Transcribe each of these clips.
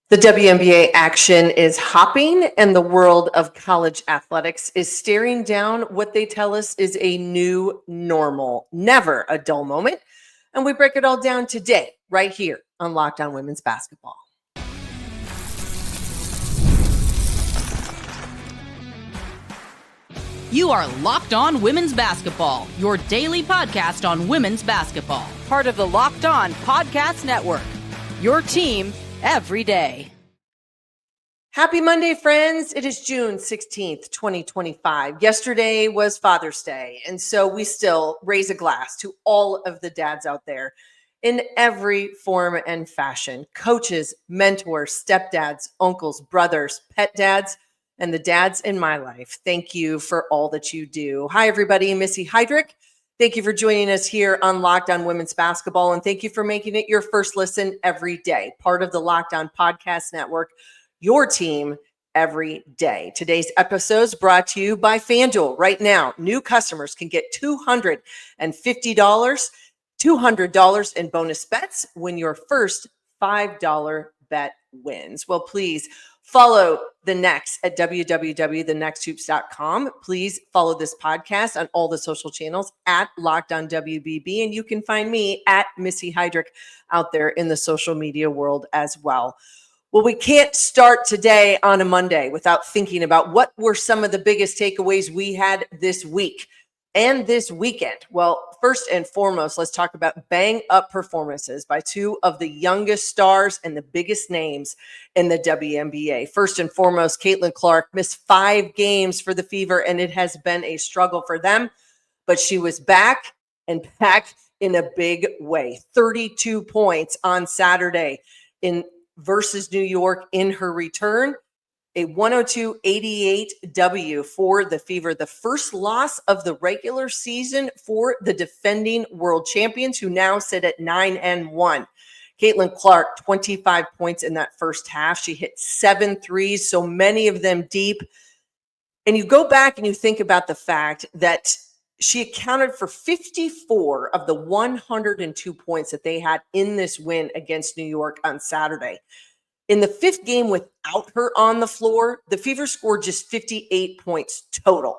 The WNBA action is hopping, and the world of college athletics is staring down what they tell us is a new normal. Never a dull moment. And we break it all down today, right here on Locked On Women's Basketball. You are Locked On Women's Basketball, your daily podcast on women's basketball. Part of the Locked On Podcast Network, your team every day. Happy Monday, friends. It is June 16th, 2025. Yesterday was Father's Day, and so we still raise a glass to all of the dads out there in every form and fashion. Coaches, mentors, stepdads, uncles, brothers, pet dads, and the dads in my life. Thank you for all that you do. Hi, everybody. Missy Heidrick. Thank you for joining us here on Locked On Women's Basketball, and thank you for making it your first listen every day. Part of the Locked On Podcast Network, your team every day. Today's episode is brought to you by FanDuel. Right now, new customers can get $200 in bonus bets when your first $5 bet wins. Well, please follow The Next at www.thenexthoops.com. Please follow this podcast on all the social channels at Locked On WBB, and you can find me at Missy Heidrick out there in the social media world as well. Well, we can't start today on a Monday without thinking about what were some of the biggest takeaways we had this week and this weekend. Well, first and foremost, let's talk about bang-up performances by two of the youngest stars and the biggest names in the WNBA. First and foremost, Caitlyn Clark missed 5 games for the Fever, and it has been a struggle for them, but she was back and back in a big way. 32 points on Saturday versus New York in her return. A 102-88 W for the Fever, the first loss of the regular season for the defending world champions, who now sit at 9-1. Caitlyn Clark, 25 points in that first half. She hit 7 threes, so many of them deep. And you go back and you think about the fact that she accounted for 54 of the 102 points that they had in this win against New York on Saturday. In the 5th game without her on the floor, the Fever scored just 58 points total.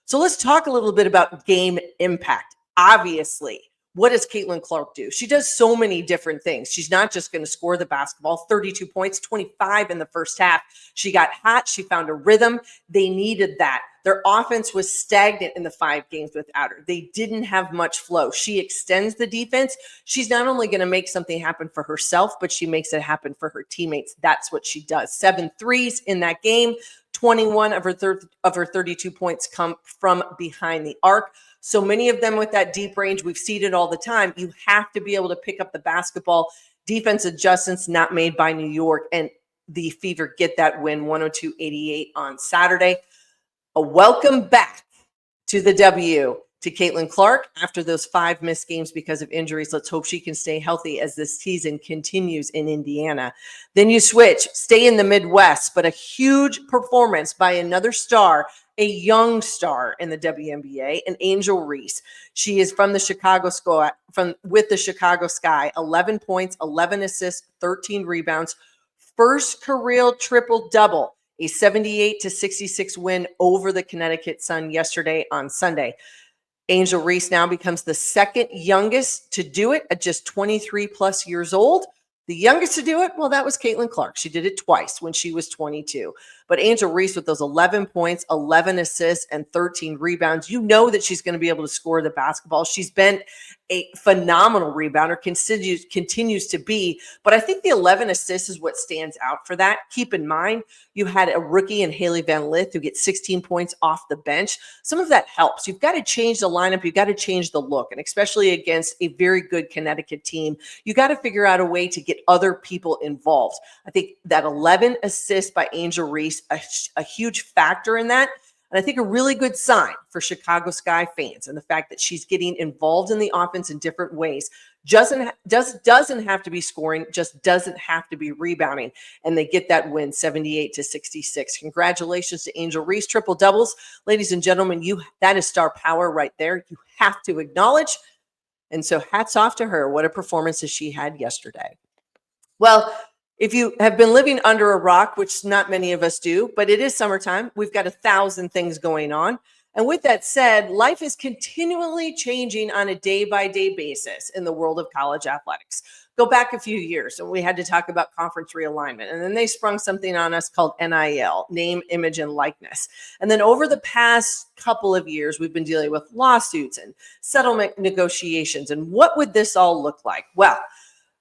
So let's talk a little bit about game impact. Obviously, what does Caitlyn Clark do? She does so many different things. She's not just going to score the basketball, 32 points, 25 in the first half. She got hot. She found a rhythm. They needed that. Their offense was stagnant in the 5 games without her. They didn't have much flow. She extends the defense. She's not only going to make something happen for herself, but she makes it happen for her teammates. That's what she does. 7 threes in that game. 21 of her 32 points come from behind the arc. So many of them with that deep range. We've seen it all the time. You have to be able to pick up the basketball. Defense adjustments not made by New York, and the Fever get that win, 102-88 on Saturday. A welcome back to the W to Caitlyn Clark after those 5 missed games because of injuries. Let's hope she can stay healthy as this season continues in Indiana. Then you switch, stay in the Midwest, but a huge performance by another star, a young star in the WNBA, and Angel Reese. She is from the Chicago Sky, with the Chicago Sky, 11 points, 11 assists, 13 rebounds, first career triple-double. A 78-66 win over the Connecticut Sun yesterday on Sunday. Angel Reese now becomes the second youngest to do it at just 23 plus years old. The youngest to do it, well, that was Caitlyn Clark. She did it twice when she was 22. But Angel Reese with those 11 points, 11 assists, and 13 rebounds, you know that she's going to be able to score the basketball. She's been a phenomenal rebounder, continues to be. But I think the 11 assists is what stands out for that. Keep in mind, you had a rookie in Haley Van Lith who gets 16 points off the bench. Some of that helps. You've got to change the lineup. You've got to change the look. And especially against a very good Connecticut team, you got to figure out a way to get other people involved. I think that 11 assists by Angel Reese, a huge factor in that. And I think a really good sign for Chicago Sky fans, and the fact that she's getting involved in the offense in different ways. Doesn't have to be scoring, just doesn't have to be rebounding. And they get that win 78-66. Congratulations to Angel Reese. Triple doubles. Ladies and gentlemen, that is star power right there. You have to acknowledge. And so hats off to her. What a performance as she had yesterday. Well, If you have been living under a rock, which not many of us do, but it is summertime, we've got 1,000 things going on. And with that said, life is continually changing on a day-by-day basis in the world of college athletics. Go back a few years and we had to talk about conference realignment. And then they sprung something on us called NIL, name, image, and likeness. And then over the past couple of years, we've been dealing with lawsuits and settlement negotiations. And what would this all look like? Well,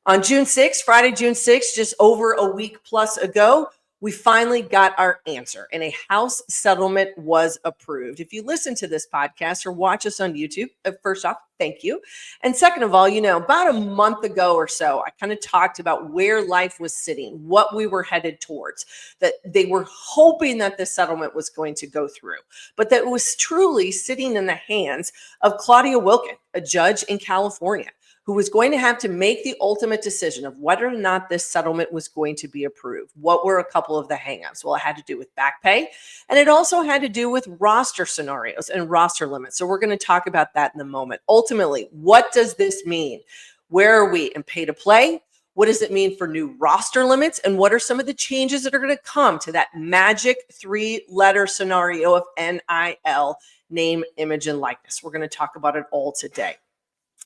on June 6th, Friday, June 6th, just over a week plus ago, we finally got our answer and a House settlement was approved. If you listen to this podcast or watch us on YouTube, first off, thank you. And second of all, about a month ago or so, I kind of talked about where life was sitting, what we were headed towards, that they were hoping that this settlement was going to go through, but that it was truly sitting in the hands of Claudia Wilken, a judge in California, who was going to have to make the ultimate decision of whether or not this settlement was going to be approved. What were a couple of the hangups? Well, it had to do with back pay, and it also had to do with roster scenarios and roster limits. So we're going to talk about that in a moment. Ultimately, what does this mean? Where are we in pay to play? What does it mean for new roster limits? And what are some of the changes that are going to come to that magic 3-letter scenario of NIL, name, image, and likeness? We're going to talk about it all today.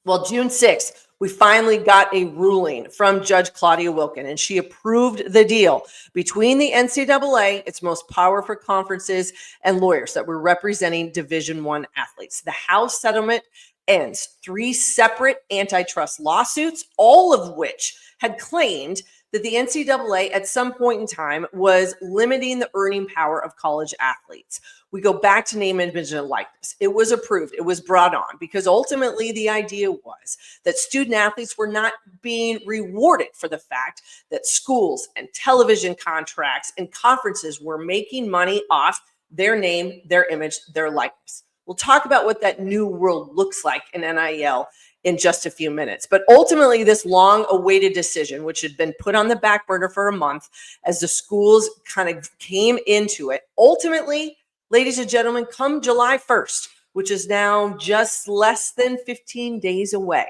Well, June 6th, we finally got a ruling from Judge Claudia Wilken, and she approved the deal between the NCAA, its most powerful conferences, and lawyers that were representing Division I athletes. The House settlement ends 3 separate antitrust lawsuits, all of which had claimed that the NCAA at some point in time was limiting the earning power of college athletes. We go back to name, image, and likeness. It was approved. It was brought on because ultimately the idea was that student athletes were not being rewarded for the fact that schools and television contracts and conferences were making money off their name, their image, their likeness. We'll talk about what that new world looks like in NIL in just a few minutes. But ultimately, this long-awaited decision, which had been put on the back burner for a month as the schools kind of came into it, ultimately, ladies and gentlemen, come July 1st, which is now just less than 15 days away,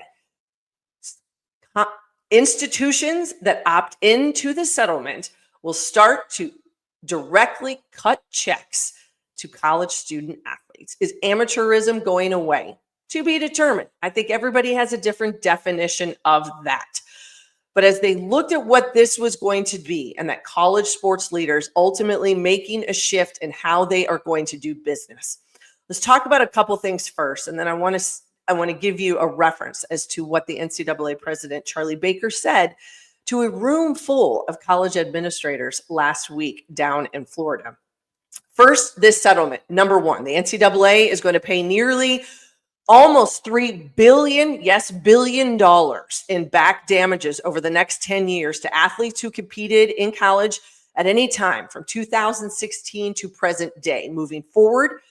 institutions that opt into the settlement will start to directly cut checks to college student athletes. Is amateurism going away? To be determined. I think everybody has a different definition of that. But as they looked at what this was going to be and that college sports leaders ultimately making a shift in how they are going to do business, let's talk about a couple things first. And then I want to give you a reference as to what the NCAA president, Charlie Baker, said to a room full of college administrators last week down in Florida. First, this settlement. Number one, the NCAA is going to pay nearly almost $3 billion, yes, $1 billion in back damages over the next 10 years to athletes who competed in college at any time from 2016 to present day. Moving forward,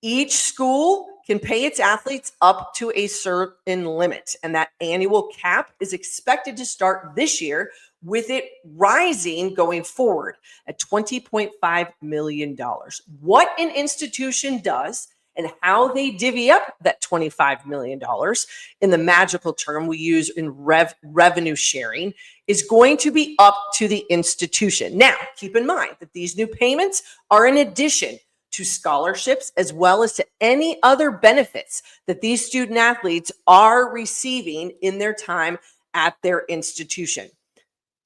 each school can pay its athletes up to a certain limit, and that annual cap is expected to start this year, with it rising going forward at $20.5 million. What an institution does and how they divvy up that $25 million in the magical term we use in revenue sharing is going to be up to the institution. Now, keep in mind that these new payments are in addition to scholarships as well as to any other benefits that these student athletes are receiving in their time at their institution.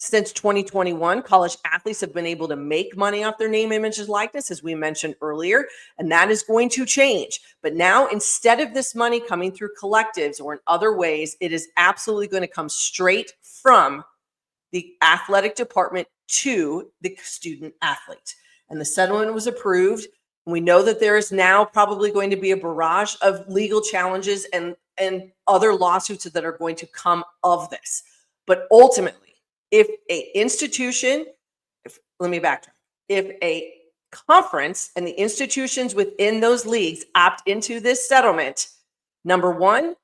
Since 2021, college athletes have been able to make money off their name, image, and likeness, as we mentioned earlier, and that is going to change. But now, instead of this money coming through collectives or in other ways, it is absolutely going to come straight from the athletic department to the student athlete. And the settlement was approved. We know that there is now probably going to be a barrage of legal challenges and other lawsuits that are going to come of this. But ultimately, if a conference and the institutions within those leagues opt into this settlement, number one,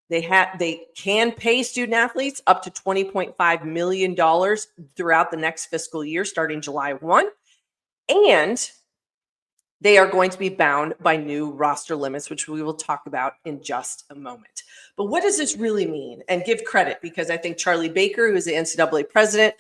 they can pay student athletes up to $20.5 million throughout the next fiscal year, starting July 1. And they are going to be bound by new roster limits, which we will talk about in just a moment. But what does this really mean? And give credit, because I think Charlie Baker, who is the NCAA president,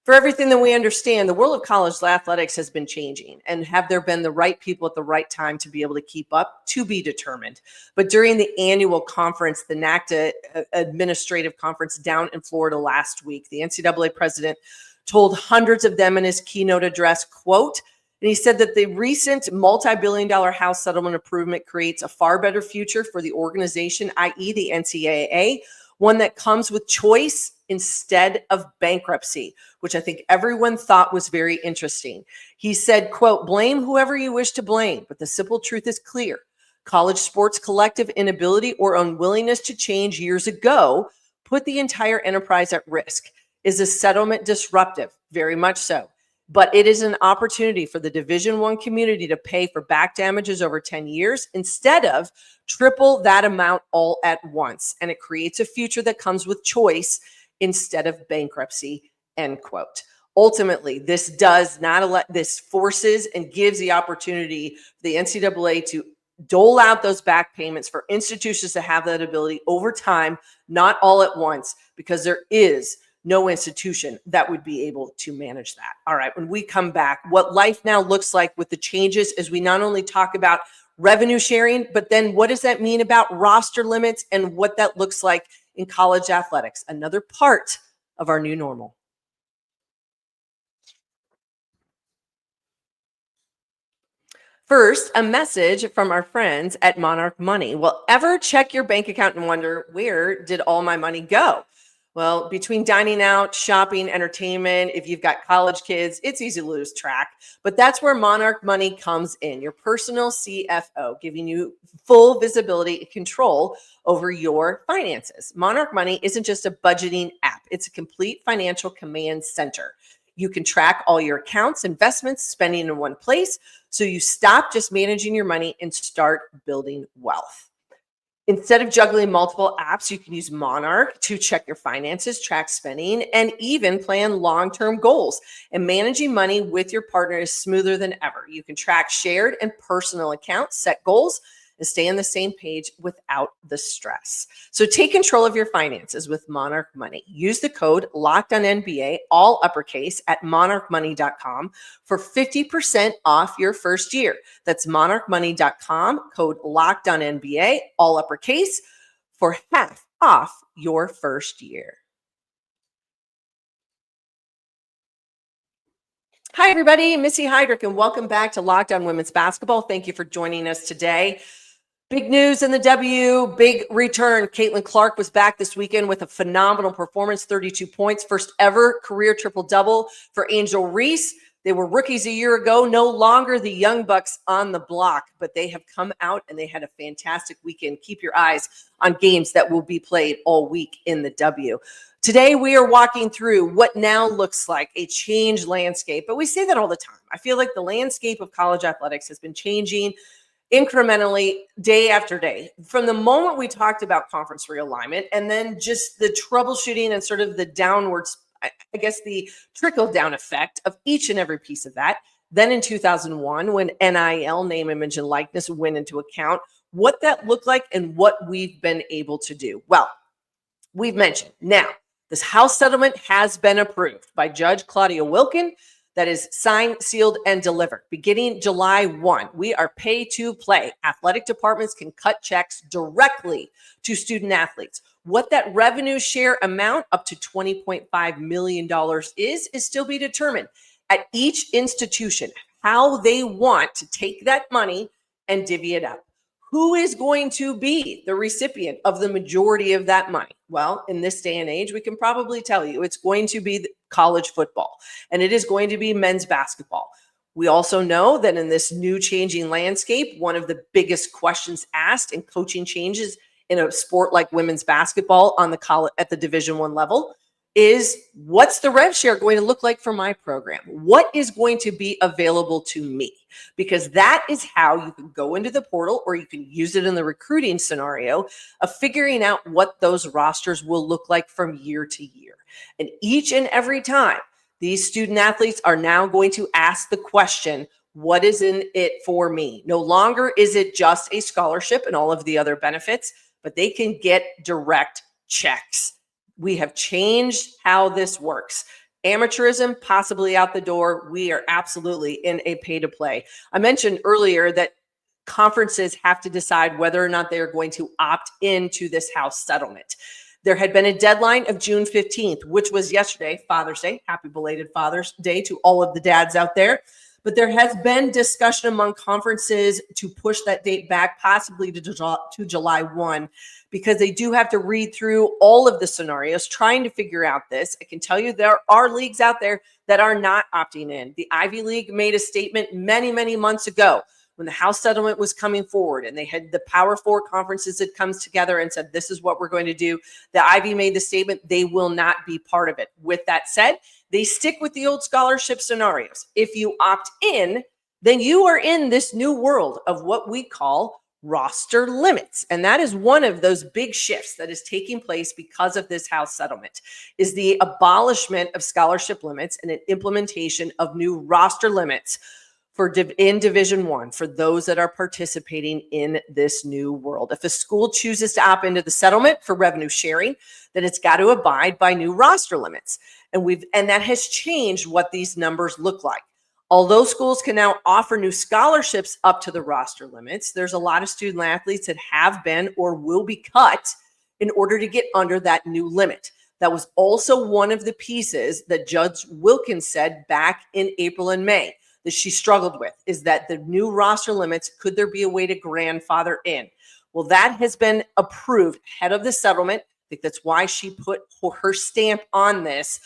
For everything that we understand, the world of college athletics has been changing, and have there been the right people at the right time to be able to keep up? To be determined. But during the annual conference, the NACTA administrative conference down in Florida last week, the NCAA president told hundreds of them in his keynote address, quote, and he said that the recent multi-billion-dollar House settlement improvement creates a far better future for the organization, i.e. the NCAA, one that comes with choice instead of bankruptcy, which I think everyone thought was very interesting. He said, quote, blame whoever you wish to blame, but the simple truth is clear. College sports' collective inability or unwillingness to change years ago put the entire enterprise at risk. Is a settlement disruptive? Very much so. But it is an opportunity for the Division I community to pay for back damages over 10 years instead of triple that amount all at once. And it creates a future that comes with choice instead of bankruptcy, end quote. Ultimately, this does not this forces and gives the opportunity for the NCAA to dole out those back payments for institutions to have that ability over time, not all at once, because there is no institution that would be able to manage that. All right, when we come back, what life now looks like with the changes as we not only talk about revenue sharing, but then what does that mean about roster limits and what that looks like in college athletics, another part of our new normal. First, a message from our friends at Monarch Money. Well, ever check your bank account and wonder, where did all my money go? Well, between dining out, shopping, entertainment, if you've got college kids, it's easy to lose track. But that's where Monarch Money comes in, your personal CFO, giving you full visibility and control over your finances. Monarch Money isn't just a budgeting app. It's a complete financial command center. You can track all your accounts, investments, spending in one place, so you stop just managing your money and start building wealth. Instead of juggling multiple apps, you can use Monarch to check your finances, track spending, and even plan long-term goals. And managing money with your partner is smoother than ever. You can track shared and personal accounts, set goals, and stay on the same page without the stress. So take control of your finances with Monarch Money. Use the code LOCKEDONNBA, all uppercase, at monarchmoney.com for 50% off your first year. That's monarchmoney.com, code LOCKEDONNBA, all uppercase, for half off your first year. Hi, everybody. Missy Heidrick, and welcome back to Locked On Women's Basketball. Thank you for joining us today. Big news in the W, big return. Caitlyn Clark was back this weekend with a phenomenal performance, 32 points, first ever career triple-double for Angel Reese. They were rookies a year ago, no longer the young bucks on the block, but they have come out and they had a fantastic weekend. Keep your eyes on games that will be played all week in the W. Today, we are walking through what now looks like a changed landscape, but we say that all the time. I feel like the landscape of college athletics has been changing incrementally day after day. From the moment we talked about conference realignment and then just the troubleshooting and sort of the downwards, I guess the trickle down effect of each and every piece of that. Then in 2001, when NIL, name, image, and likeness went into account, what that looked like and what we've been able to do. Well, we've mentioned now this House settlement has been approved by Judge Claudia Wilkin. That is signed, sealed, and delivered. Beginning July 1, we are pay to play. Athletic departments can cut checks directly to student athletes. What that revenue share amount, up to $20.5 million, is still be determined at each institution, how they want to take that money and divvy it up. Who is going to be the recipient of the majority of that money? Well, in this day and age, we can probably tell you it's going to be college football, and it is going to be men's basketball. We also know that in this new changing landscape, one of the biggest questions asked in coaching changes in a sport like women's basketball on the college at the Division I level is, what's the rev share going to look like for my program? What is going to be available to me? Because that is how you can go into the portal, or you can use it in the recruiting scenario of figuring out what those rosters will look like from year to year. And each and every time, these student athletes are now going to ask the question, what is in it for me? No longer is it just a scholarship and all of the other benefits, but they can get direct checks. We have changed how this works. Amateurism, possibly out the door. We are absolutely in a pay to play. I mentioned earlier that conferences have to decide whether or not they are going to opt into this House settlement. There had been a deadline of June 15th, which was yesterday, Father's Day. Happy belated Father's Day to all of the dads out there. But there has been discussion among conferences to push that date back, possibly to July 1, because they do have to read through all of the scenarios, trying to figure out this. I can tell you there are leagues out there that are not opting in. The Ivy League made a statement many, many months ago when the House settlement was coming forward, and they had the Power Four conferences that comes together and said, this is what we're going to do. The Ivy made the statement, they will not be part of it. With that said, they stick with the old scholarship scenarios. If you opt in, then you are in this new world of what we call roster limits. And that is one of those big shifts that is taking place because of this House settlement, is the abolishment of scholarship limits and an implementation of new roster limits in Division I for those that are participating in this new world. If a school chooses to opt into the settlement for revenue sharing, then it's got to abide by new roster limits. And that has changed what these numbers look like. Although schools can now offer new scholarships up to the roster limits, there's a lot of student athletes that have been or will be cut in order to get under that new limit. That was also one of the pieces that Judge Wilkins said back in April and May that she struggled with, is that the new roster limits, could there be a way to grandfather in? Well, that has been approved ahead of the settlement. I think that's why she put her stamp on this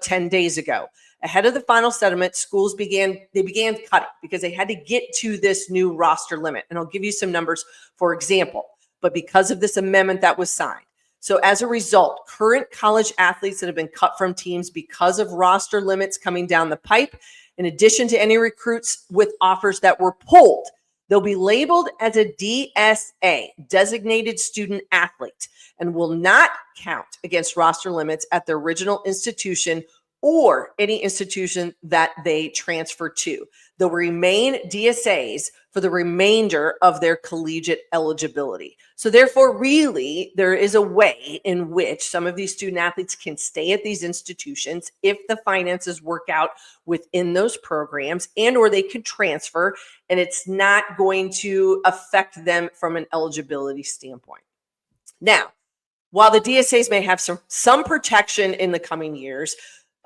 10 days ago. Ahead of the final settlement, schools began cutting because they had to get to this new roster limit. And I'll give you some numbers, for example, but because of this amendment that was signed. So as a result, current college athletes that have been cut from teams because of roster limits coming down the pipe, in addition to any recruits with offers that were pulled, they'll be labeled as a DSA, designated student athlete, and will not count against roster limits at the original institution or any institution that they transfer to. They'll remain DSAs for the remainder of their collegiate eligibility. So therefore, really, there is a way in which some of these student athletes can stay at these institutions if the finances work out within those programs, and or they can transfer, and it's not going to affect them from an eligibility standpoint. Now, while the DSAs may have some protection in the coming years,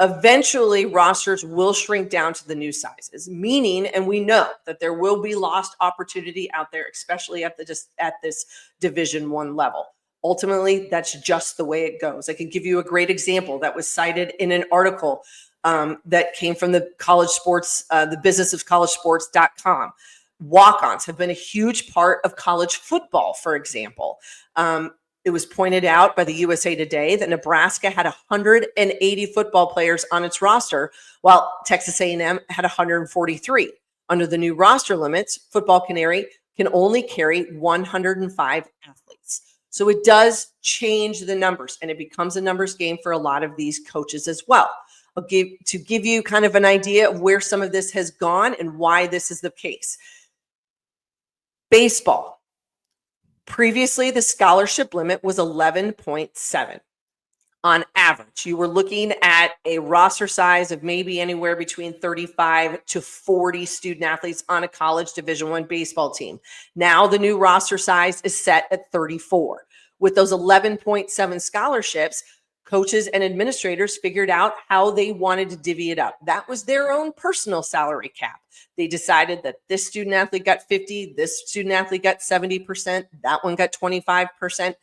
eventually rosters will shrink down to the new sizes, meaning, and we know that there will be lost opportunity out there, especially at this Division I level. Ultimately, that's just the way it goes. I can give you a great example that was cited in an article that came from the college sports, the businessofcollegesports.com. Walk-ons have been a huge part of college football, for example. It was pointed out by the USA Today that Nebraska had 180 football players on its roster, while Texas A&M had 143. Under the new roster limits, Football Canary can only carry 105 athletes. So it does change the numbers, and it becomes a numbers game for a lot of these coaches as well. To give you kind of an idea of where some of this has gone and why this is the case. Baseball. Previously, the scholarship limit was 11.7. On average, you were looking at a roster size of maybe anywhere between 35 to 40 student athletes on a college Division I baseball team. Now the new roster size is set at 34. With those 11.7 scholarships, coaches and administrators figured out how they wanted to divvy it up. That was their own personal salary cap. They decided that this student athlete got 50, this student athlete got 70%, that one got 25%.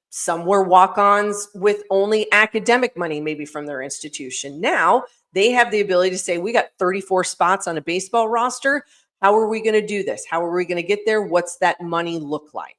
Some were walk-ons with only academic money, maybe from their institution. Now they have the ability to say, we got 34 spots on a baseball roster. How are we going to do this? How are we going to get there? What's that money look like?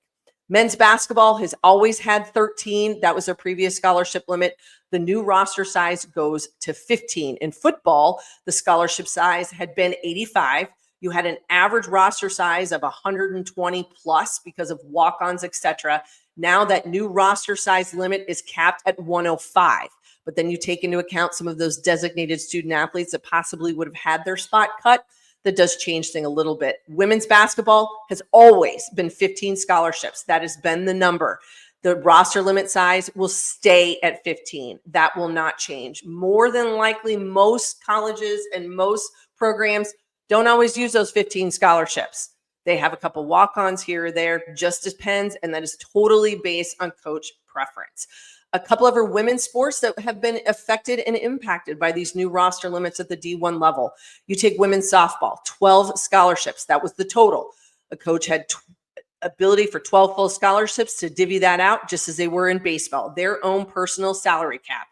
Men's basketball has always had 13. That was their previous scholarship limit. The new roster size goes to 15. In football, the scholarship size had been 85. You had an average roster size of 120 plus because of walk-ons, etc. Now that new roster size limit is capped at 105. But then you take into account some of those designated student athletes that possibly would have had their spot cut. That does change things a little bit. Women's basketball has always been 15 scholarships. That has been the number. The roster limit size will stay at 15. That will not change. More than likely, most colleges and most programs don't always use those 15 scholarships. They have a couple walk-ons here or there, just depends, and that is totally based on coach preference. A couple of our women's sports that have been affected and impacted by these new roster limits at the D1 level. You take women's softball, 12 scholarships. That was the total. A coach had ability for 12 full scholarships to divvy that out, just as they were in baseball, their own personal salary cap.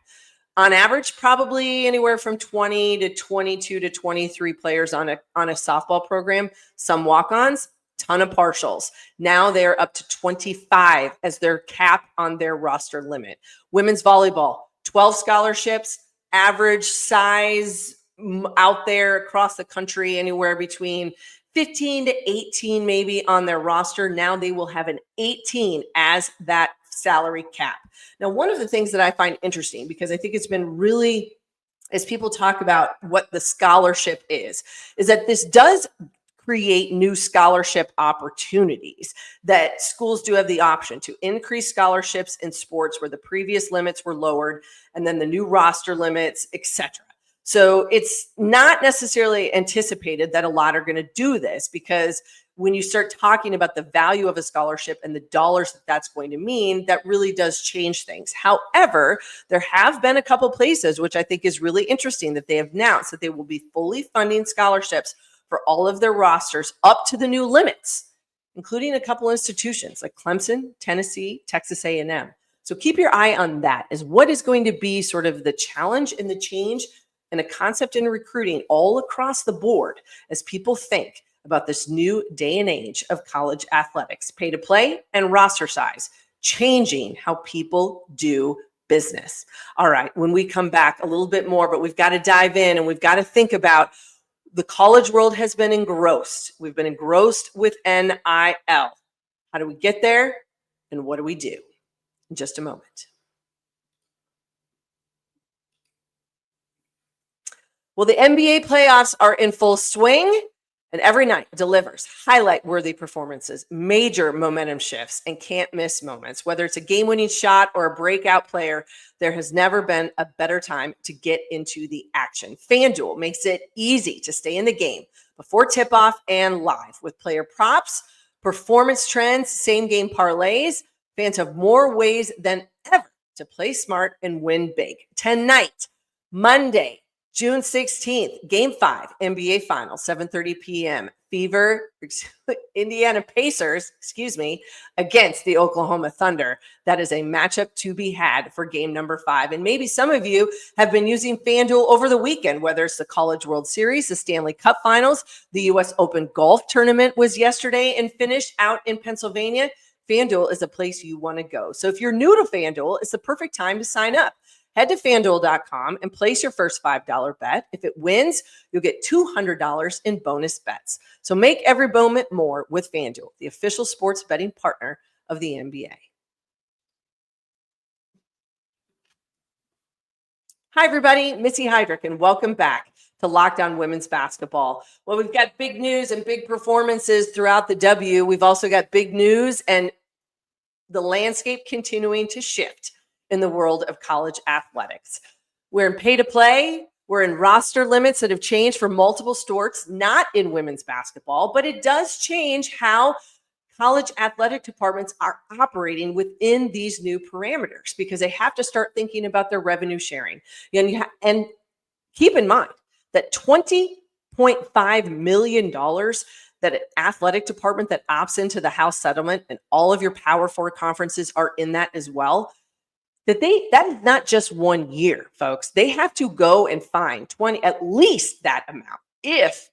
On average, probably anywhere from 20 to 22 to 23 players on a softball program. Some walk-ons, ton of partials. Now they're up to 25 as their cap on their roster limit. Women's volleyball, 12 scholarships, average size out there across the country, anywhere between 15 to 18 maybe on their roster. Now they will have an 18 as that salary cap. Now, one of the things that I find interesting, because I think it's been really, as people talk about what the scholarship is that this does create new scholarship opportunities, that schools do have the option to increase scholarships in sports where the previous limits were lowered, and then the new roster limits, etc. So it's not necessarily anticipated that a lot are going to do this, because when you start talking about the value of a scholarship and the dollars that that's going to mean, that really does change things. However, there have been a couple places, which I think is really interesting, that they have announced that they will be fully funding scholarships for all of their rosters up to the new limits, including a couple institutions like Clemson, Tennessee, Texas A&M. So keep your eye on that, as what is going to be sort of the challenge and the change and a concept in recruiting all across the board as people think about this new day and age of college athletics, pay to play and roster size, changing how people do business. All right, when we come back a little bit more, but we've got to dive in and we've got to think about the college world has been engrossed. We've been engrossed with NIL. How do we get there? And what do we do? In just a moment. Well, the NBA playoffs are in full swing, and every night delivers highlight-worthy performances, major momentum shifts, and can't-miss moments. Whether it's a game-winning shot or a breakout player, there has never been a better time to get into the action. FanDuel makes it easy to stay in the game before tip-off and live. With player props, performance trends, same-game parlays, fans have more ways than ever to play smart and win big. Tonight, Monday, June 16th, Game 5, NBA Finals, 7:30 p.m. Indiana Pacers, against the Oklahoma Thunder. That is a matchup to be had for game number 5. And maybe some of you have been using FanDuel over the weekend, whether it's the College World Series, the Stanley Cup Finals, the U.S. Open Golf Tournament was yesterday and finished out in Pennsylvania. FanDuel is a place you want to go. So if you're new to FanDuel, it's the perfect time to sign up. Head to FanDuel.com and place your first $5 bet. If it wins, you'll get $200 in bonus bets. So make every moment more with FanDuel, the official sports betting partner of the NBA. Hi, everybody. Missy Heidrick, and welcome back to Locked On Women's Basketball. Well, we've got big news and big performances throughout the W. We've also got big news and the landscape continuing to shift in the world of college athletics. We're in pay to play. We're in roster limits that have changed for multiple sports, not in women's basketball, but it does change how college athletic departments are operating within these new parameters, because they have to start thinking about their revenue sharing. And keep in mind that $20.5 million that an athletic department that opts into the House settlement, and all of your Power 4 conferences are in that as well, that is not just 1 year, folks. They have to go and find at least that amount if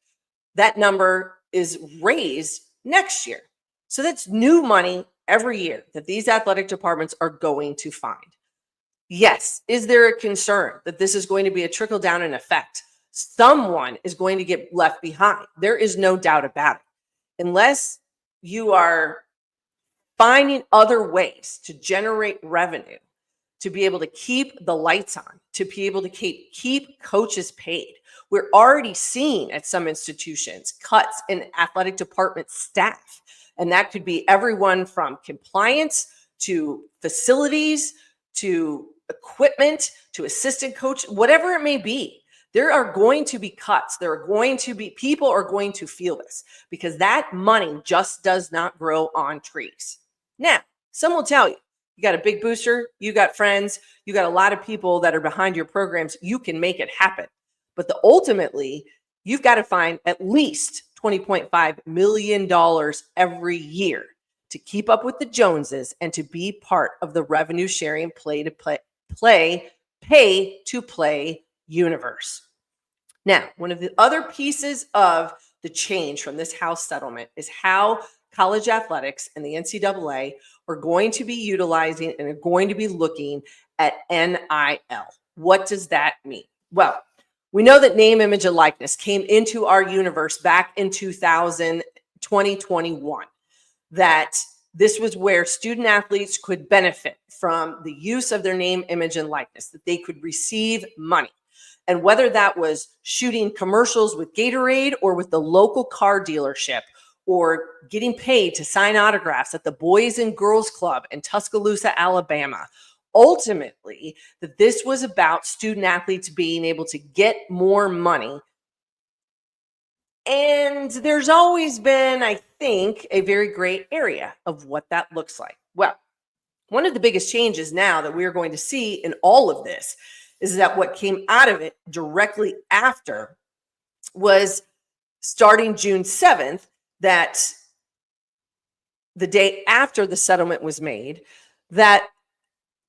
that number is raised next year. So that's new money every year that these athletic departments are going to find. Yes, is there a concern that this is going to be a trickle down in effect? Someone is going to get left behind. There is no doubt about it. Unless you are finding other ways to generate revenue, to be able to keep the lights on, to be able to keep coaches paid. We're already seeing at some institutions cuts in athletic department staff. And that could be everyone from compliance to facilities, to equipment, to assistant coach, whatever it may be. There are going to be cuts. People are going to feel this because that money just does not grow on trees. Now, some will tell you, you got a big booster, you got friends, you got a lot of people that are behind your programs, you can make it happen. But ultimately, you've got to find at least $20.5 million every year to keep up with the Joneses and to be part of the revenue sharing pay-to-play universe. Now, one of the other pieces of the change from this House settlement is how college athletics and the NCAA are going to be utilizing and are going to be looking at NIL. What does that mean? Well, we know that name, image, and likeness came into our universe back in 2021, that this was where student athletes could benefit from the use of their name, image, and likeness, that they could receive money. And whether that was shooting commercials with Gatorade or with the local car dealership or getting paid to sign autographs at the Boys and Girls Club in Tuscaloosa, Alabama, ultimately, that this was about student athletes being able to get more money. And there's always been, I think, a very great area of what that looks like. Well, one of the biggest changes now that we're going to see in all of this is that what came out of it directly after was starting June 7th, that the day after the settlement was made, that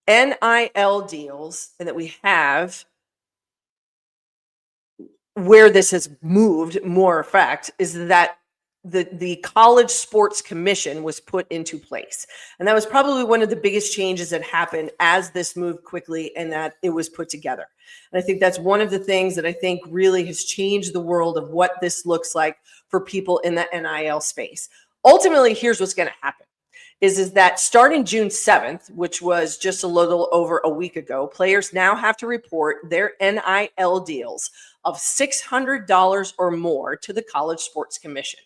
NIL deals, and that we have where this has moved more effect, is that the College Sports Commission was put into place. And that was probably one of the biggest changes that happened as this moved quickly and that it was put together. And I think that's one of the things that I think really has changed the world of what this looks like for people in the NIL space. Ultimately, here's what's going to happen. Is that starting June 7th, which was just a little over a week ago, players now have to report their NIL deals of $600 or more to the College Sports Commission.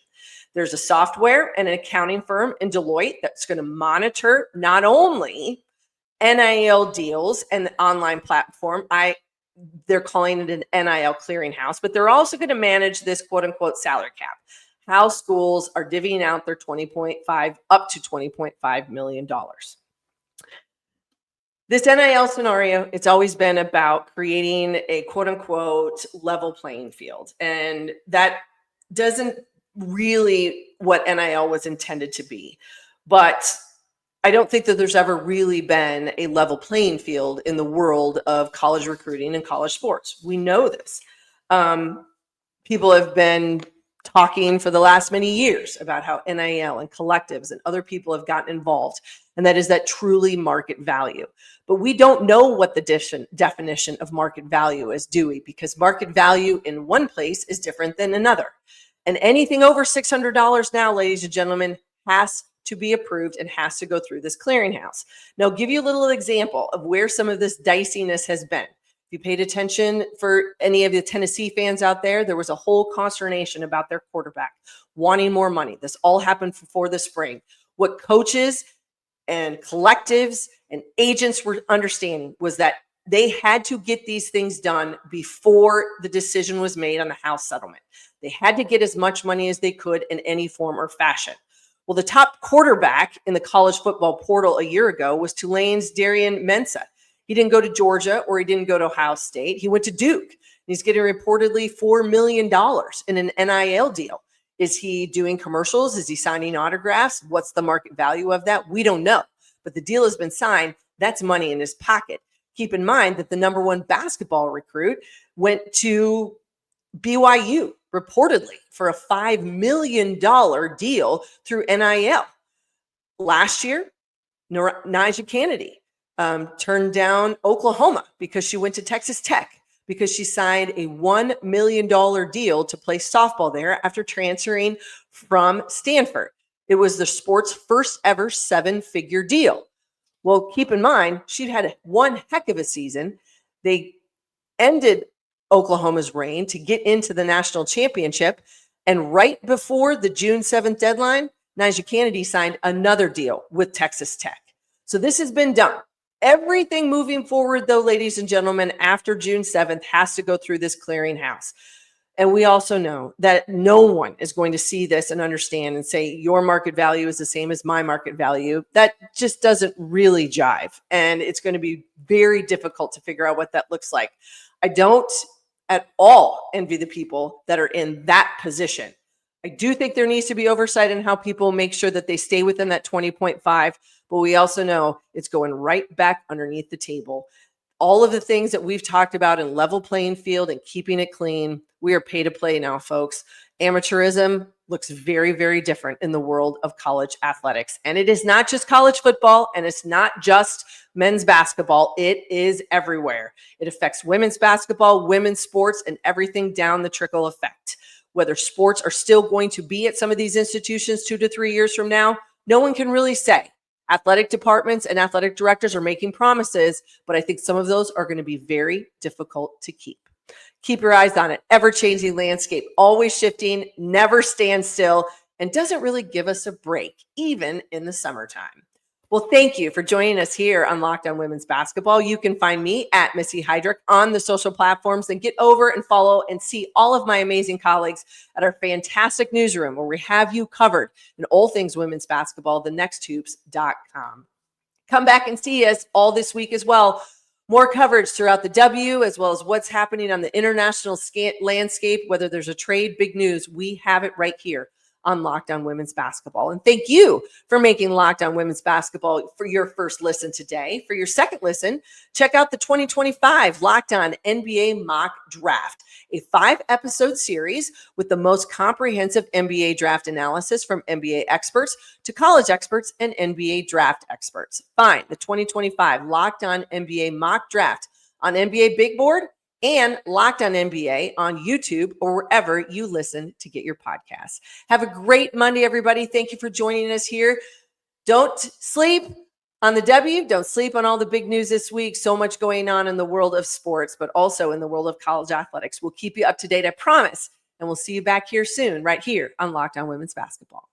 There's a software and an accounting firm in Deloitte that's going to monitor not only NIL deals and the online platform. They're calling it an NIL clearinghouse, but they're also going to manage this quote unquote salary cap. How schools are divvying out their up to $20.5 million. This NIL scenario, it's always been about creating a quote unquote level playing field. And that doesn't really what NIL was intended to be. But I don't think that there's ever really been a level playing field in the world of college recruiting and college sports. We know this. People have been talking for the last many years about how NIL and collectives and other people have gotten involved, and that is that truly market value. But we don't know what the definition of market value is, do we? Because market value in one place is different than another. And anything over $600 now, ladies and gentlemen, has to be approved and has to go through this clearinghouse. Now, I'll give you a little example of where some of this diciness has been. If you paid attention, for any of the Tennessee fans out there, there was a whole consternation about their quarterback wanting more money. This all happened before the spring. What coaches and collectives and agents were understanding was that they had to get these things done before the decision was made on the House settlement. They had to get as much money as they could in any form or fashion. Well, the top quarterback in the college football portal a year ago was Tulane's Darian Mensah. He didn't go to Georgia or he didn't go to Ohio State. He went to Duke. He's getting reportedly $4 million in an NIL deal. Is he doing commercials? Is he signing autographs? What's the market value of that? We don't know. But the deal has been signed. That's money in his pocket. Keep in mind that the number one basketball recruit went to BYU, reportedly for a $5 million deal through NIL. Last year, Nyjah Kennedy turned down Oklahoma because she went to Texas Tech because she signed a $1 million deal to play softball there after transferring from Stanford. It was the sport's first ever 7-figure deal. Well, keep in mind, she'd had one heck of a season. They ended Oklahoma's reign to get into the national championship. And right before the June 7th deadline, Nyjah Kennedy signed another deal with Texas Tech. So this has been done. Everything moving forward, though, ladies and gentlemen, after June 7th has to go through this clearinghouse. And we also know that no one is going to see this and understand and say your market value is the same as my market value. That just doesn't really jive. And it's going to be very difficult to figure out what that looks like. I don't at all envy the people that are in that position. I do think there needs to be oversight in how people make sure that they stay within that 20.5, but we also know it's going right back underneath the table. All of the things that we've talked about in level playing field and keeping it clean, we are pay to play now, folks. Amateurism looks very, very different in the world of college athletics. And it is not just college football, and it's not just men's basketball. It is everywhere. It affects women's basketball, women's sports, and everything down the trickle effect. Whether sports are still going to be at some of these institutions 2 to 3 years from now, no one can really say. Athletic departments and athletic directors are making promises, but I think some of those are going to be very difficult to keep. Keep your eyes on it. Ever-changing landscape, always shifting, never stands still, and doesn't really give us a break, even in the summertime. Well, thank you for joining us here on Locked On Women's Basketball. You can find me at Missy Heidrick on the social platforms, and get over and follow and see all of my amazing colleagues at our fantastic newsroom where we have you covered in all things women's basketball, thenexthoops.com. Come back and see us all this week as well. More coverage throughout the W, as well as what's happening on the international landscape, whether there's a trade, big news, we have it right here on Locked On Women's Basketball. And thank you for making Locked On Women's Basketball for your first listen today. For your second listen, check out the 2025 Locked On NBA Mock Draft, a 5-episode series with the most comprehensive NBA draft analysis from NBA experts to college experts and NBA draft experts. Find the 2025 Locked On NBA Mock Draft on NBA Big Board and Locked On NBA on YouTube or wherever you listen to get your podcasts. Have a great Monday, everybody. Thank you for joining us here. Don't sleep on the W. Don't sleep on all the big news this week. So much going on in the world of sports, but also in the world of college athletics. We'll keep you up to date, I promise. And we'll see you back here soon, right here on Locked On Women's Basketball.